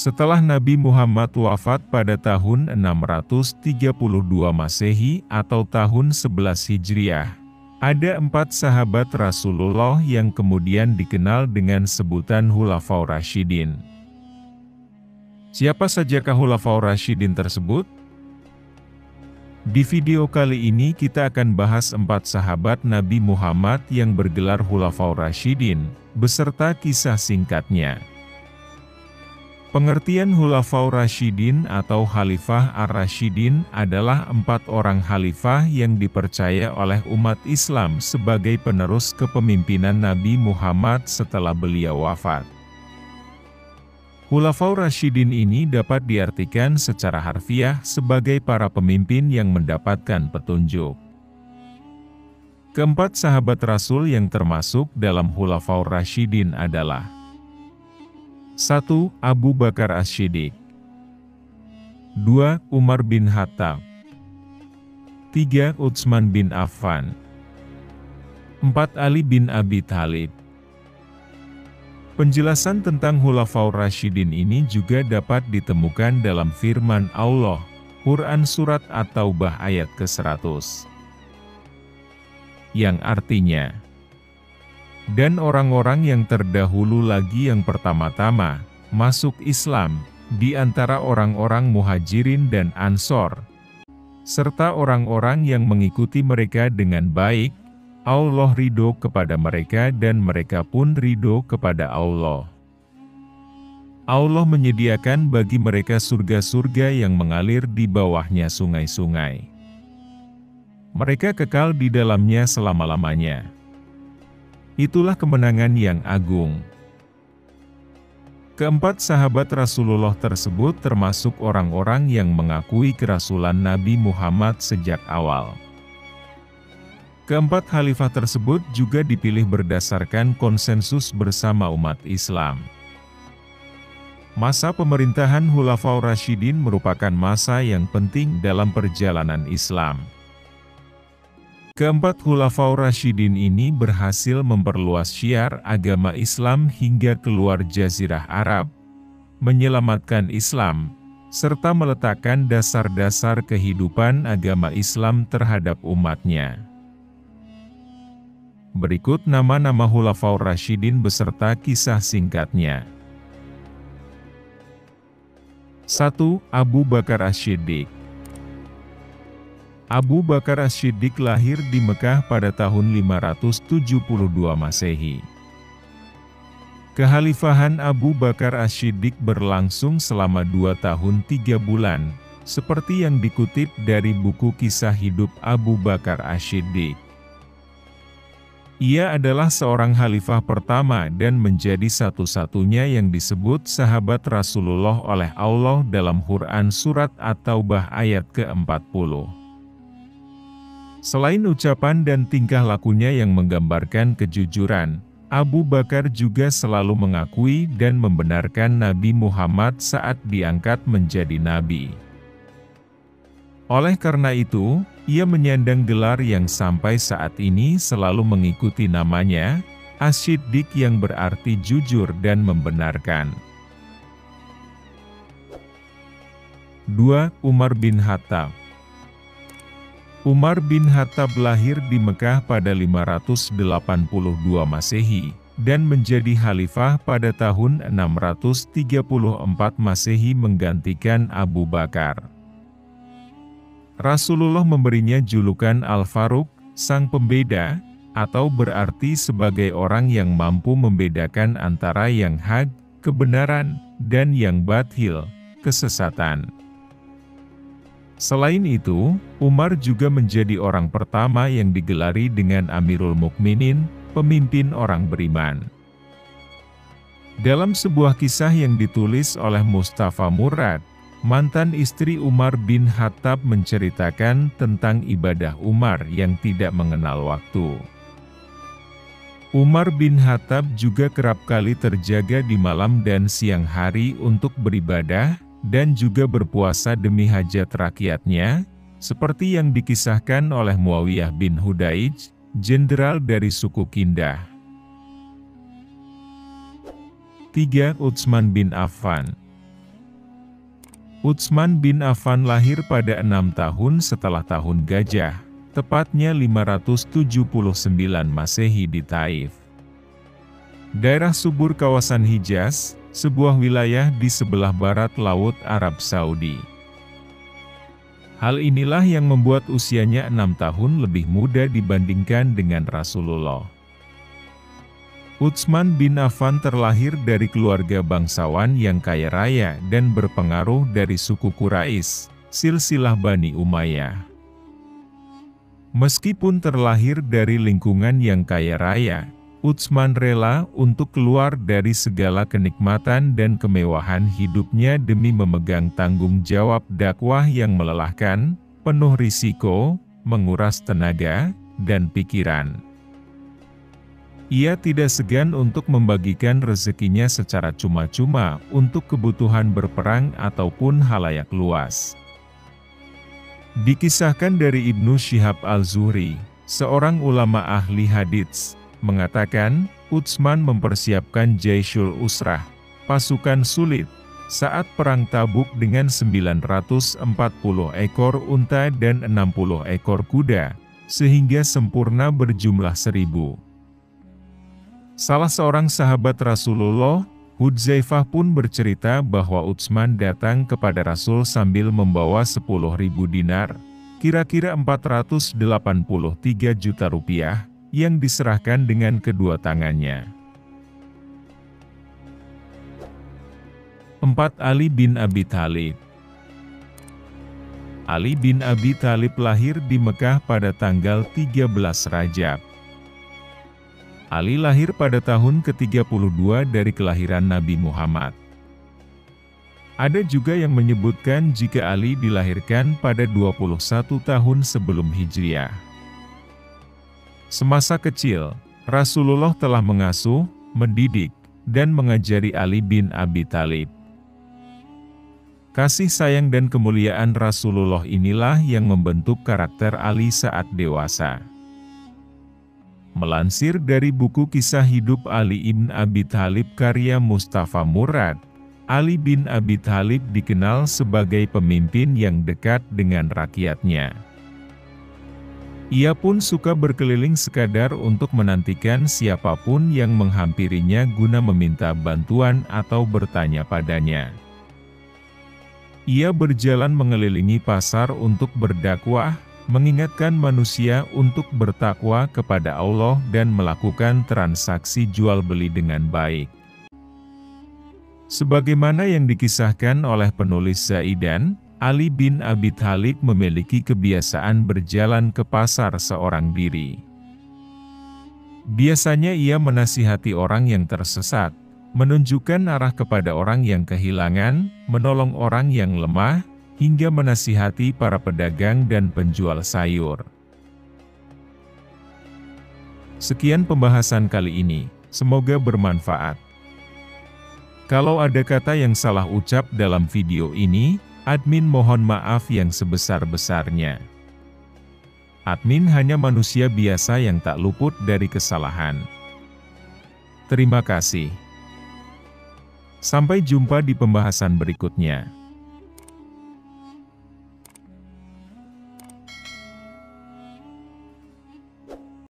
Setelah Nabi Muhammad wafat pada tahun 632 Masehi atau tahun 11 Hijriah, ada 4 sahabat Rasulullah yang kemudian dikenal dengan sebutan Khulafaur Rasyidin. Siapa sajakah Khulafaur Rasyidin tersebut? Di video kali ini kita akan bahas 4 sahabat Nabi Muhammad yang bergelar Khulafaur Rasyidin, beserta kisah singkatnya. Pengertian Khulafaur Rasyidin atau Khalifah Ar-Rasyidin adalah 4 orang khalifah yang dipercaya oleh umat Islam sebagai penerus kepemimpinan Nabi Muhammad setelah beliau wafat. Khulafaur Rasyidin ini dapat diartikan secara harfiah sebagai para pemimpin yang mendapatkan petunjuk. Keempat sahabat Rasul yang termasuk dalam Khulafaur Rasyidin adalah 1. Abu Bakar As-Siddiq, 2. Umar bin Khattab, 3. Utsman bin Affan, 4. Ali bin Abi Thalib. Penjelasan tentang Khulafaur Rasyidin ini juga dapat ditemukan dalam firman Allah, Quran Surat At-Taubah ayat ke-100, yang artinya, dan orang-orang yang terdahulu lagi yang pertama-tama masuk Islam, di antara orang-orang Muhajirin dan Ansor, serta orang-orang yang mengikuti mereka dengan baik, Allah ridho kepada mereka dan mereka pun ridho kepada Allah. Allah menyediakan bagi mereka surga-surga yang mengalir di bawahnya sungai-sungai. Mereka kekal di dalamnya selama-lamanya. Itulah kemenangan yang agung. Keempat sahabat Rasulullah tersebut termasuk orang-orang yang mengakui kerasulan Nabi Muhammad sejak awal. Keempat khalifah tersebut juga dipilih berdasarkan konsensus bersama umat Islam. Masa pemerintahan Khulafaur Rasyidin merupakan masa yang penting dalam perjalanan Islam. Keempat Khulafaur Rasyidin ini berhasil memperluas syiar agama Islam hingga keluar Jazirah Arab, menyelamatkan Islam, serta meletakkan dasar-dasar kehidupan agama Islam terhadap umatnya. Berikut nama-nama Khulafaur Rasyidin beserta kisah singkatnya. 1. Abu Bakar As-Siddiq. Abu Bakar As-Siddiq lahir di Mekah pada tahun 572 Masehi. Kekhalifahan Abu Bakar As-Siddiq berlangsung selama 2 tahun 3 bulan, seperti yang dikutip dari buku kisah hidup Abu Bakar As-Siddiq. Ia adalah seorang khalifah pertama dan menjadi satu-satunya yang disebut sahabat Rasulullah oleh Allah dalam Quran Surat At-Taubah ayat ke-40. Selain ucapan dan tingkah lakunya yang menggambarkan kejujuran, Abu Bakar juga selalu mengakui dan membenarkan Nabi Muhammad saat diangkat menjadi nabi. Oleh karena itu, ia menyandang gelar yang sampai saat ini selalu mengikuti namanya, As-Siddiq, yang berarti jujur dan membenarkan. 2. Umar bin Khattab. Umar bin Khattab lahir di Mekah pada 582 Masehi, dan menjadi khalifah pada tahun 634 Masehi menggantikan Abu Bakar. Rasulullah memberinya julukan Al-Faruq, Sang Pembeda, atau berarti sebagai orang yang mampu membedakan antara yang hak, kebenaran, dan yang batil, kesesatan. Selain itu, Umar juga menjadi orang pertama yang digelari dengan Amirul Mukminin, pemimpin orang beriman. Dalam sebuah kisah yang ditulis oleh Mustafa Murad, mantan istri Umar bin Khattab menceritakan tentang ibadah Umar yang tidak mengenal waktu. Umar bin Khattab juga kerap kali terjaga di malam dan siang hari untuk beribadah, dan juga berpuasa demi hajat rakyatnya, seperti yang dikisahkan oleh Muawiyah bin Hudaij, jenderal dari suku Kindah. 3. Utsman bin Affan. Utsman bin Affan lahir pada 6 tahun setelah tahun gajah, tepatnya 579 Masehi di Taif. Daerah subur kawasan Hijaz, sebuah wilayah di sebelah barat Laut Arab Saudi. Hal inilah yang membuat usianya 6 tahun lebih muda dibandingkan dengan Rasulullah. Utsman bin Affan terlahir dari keluarga bangsawan yang kaya raya dan berpengaruh dari suku Quraisy, silsilah Bani Umayyah. Meskipun terlahir dari lingkungan yang kaya raya, Utsman rela untuk keluar dari segala kenikmatan dan kemewahan hidupnya demi memegang tanggung jawab dakwah yang melelahkan, penuh risiko, menguras tenaga, dan pikiran. Ia tidak segan untuk membagikan rezekinya secara cuma-cuma untuk kebutuhan berperang ataupun halayak luas. Dikisahkan dari Ibnu Syihab al-Zuhri, seorang ulama ahli hadits, mengatakan, Utsman mempersiapkan Jaisyul Usrah, pasukan sulit, saat perang Tabuk dengan 940 ekor unta dan 60 ekor kuda, sehingga sempurna berjumlah 1000. Salah seorang sahabat Rasulullah, Hudzaifah pun bercerita bahwa Utsman datang kepada Rasul sambil membawa 10.000 dinar, kira-kira 483 juta rupiah, yang diserahkan dengan kedua tangannya. 4. Ali bin Abi Thalib. Ali bin Abi Thalib lahir di Mekah pada tanggal 13 Rajab. Ali lahir pada tahun ke-32 dari kelahiran Nabi Muhammad. Ada juga yang menyebutkan jika Ali dilahirkan pada 21 tahun sebelum Hijriah. Semasa kecil, Rasulullah telah mengasuh, mendidik, dan mengajari Ali bin Abi Thalib. Kasih sayang dan kemuliaan Rasulullah inilah yang membentuk karakter Ali saat dewasa. Melansir dari buku kisah hidup Ali bin Abi Thalib karya Mustafa Murad, Ali bin Abi Thalib dikenal sebagai pemimpin yang dekat dengan rakyatnya. Ia pun suka berkeliling sekadar untuk menantikan siapapun yang menghampirinya guna meminta bantuan atau bertanya padanya. Ia berjalan mengelilingi pasar untuk berdakwah, mengingatkan manusia untuk bertakwa kepada Allah dan melakukan transaksi jual beli dengan baik. Sebagaimana yang dikisahkan oleh penulis Zaidan, Ali bin Abi Thalib memiliki kebiasaan berjalan ke pasar seorang diri. Biasanya ia menasihati orang yang tersesat, menunjukkan arah kepada orang yang kehilangan, menolong orang yang lemah, hingga menasihati para pedagang dan penjual sayur. Sekian pembahasan kali ini, semoga bermanfaat. Kalau ada kata yang salah ucap dalam video ini, admin mohon maaf yang sebesar-besarnya. Admin hanya manusia biasa yang tak luput dari kesalahan. Terima kasih. Sampai jumpa di pembahasan berikutnya.